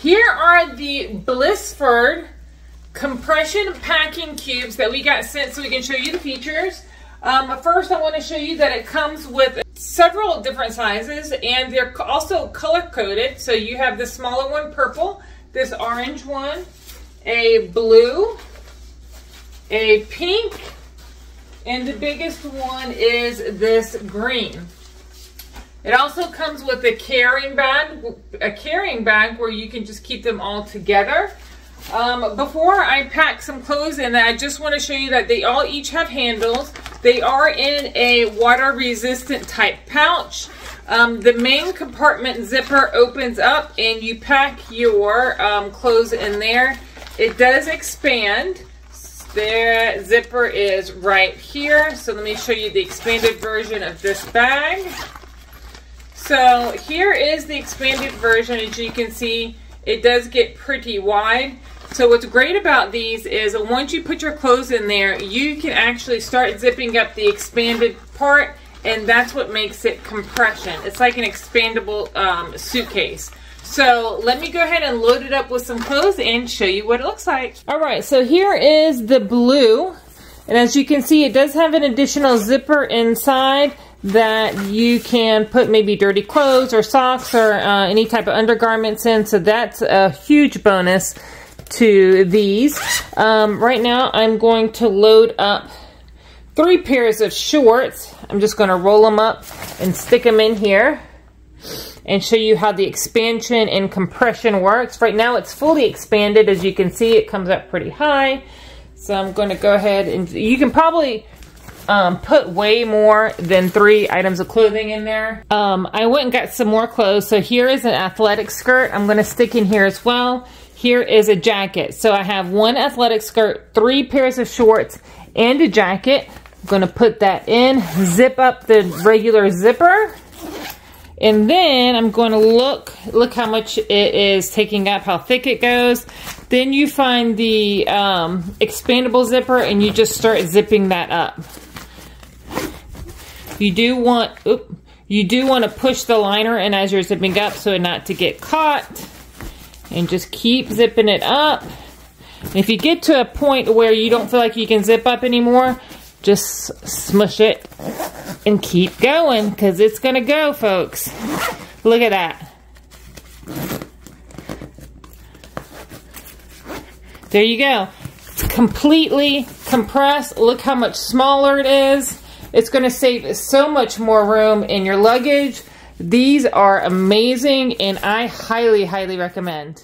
Here are the Blissford compression packing cubes that we got sent so we can show you the features. First, I want to show you that it comes with several different sizes, and they're also color coded. So you have the smaller one, purple, this orange one, a blue, a pink, and the biggest one is this green. It also comes with a carrying bag where you can just keep them all together. Before I pack some clothes in, I just want to show you that they all each have handles. They are in a water resistant type pouch. The main compartment zipper opens up and you pack your clothes in there. It does expand. The zipper is right here. So let me show you the expanded version of this bag. So here is the expanded version. As you can see, it does get pretty wide. So what's great about these is once you put your clothes in there, you can actually start zipping up the expanded part, and that's what makes it compression. It's like an expandable suitcase. So let me go ahead and load it up with some clothes and show you what it looks like. All right, so here is the blue. And as you can see, it does have an additional zipper inside that you can put maybe dirty clothes or socks or any type of undergarments in. So that's a huge bonus to these. Right now I'm going to load up 3 pairs of shorts. I'm just going to roll them up and stick them in here and show you how the expansion and compression works. Right now it's fully expanded. As you can see, it comes up pretty high. So I'm going to go ahead and you can probably put way more than 3 items of clothing in there. I went and got some more clothes. So here is an athletic skirt. I'm going to stick in here as well. Here is a jacket. So I have 1 athletic skirt, 3 pairs of shorts, and a jacket. I'm going to put that in, zip up the regular zipper, and then I'm going to look how much it is taking up, how thick it goes. Then you find the expandable zipper and you just start zipping that up. You do want to push the liner in as you're zipping up so not to get caught. And just keep zipping it up. And if you get to a point where you don't feel like you can zip up anymore, just smush it and keep going, because it's gonna go, folks. Look at that. There you go. It's completely compressed. Look how much smaller it is. It's gonna save so much more room in your luggage. These are amazing, and I highly, highly recommend.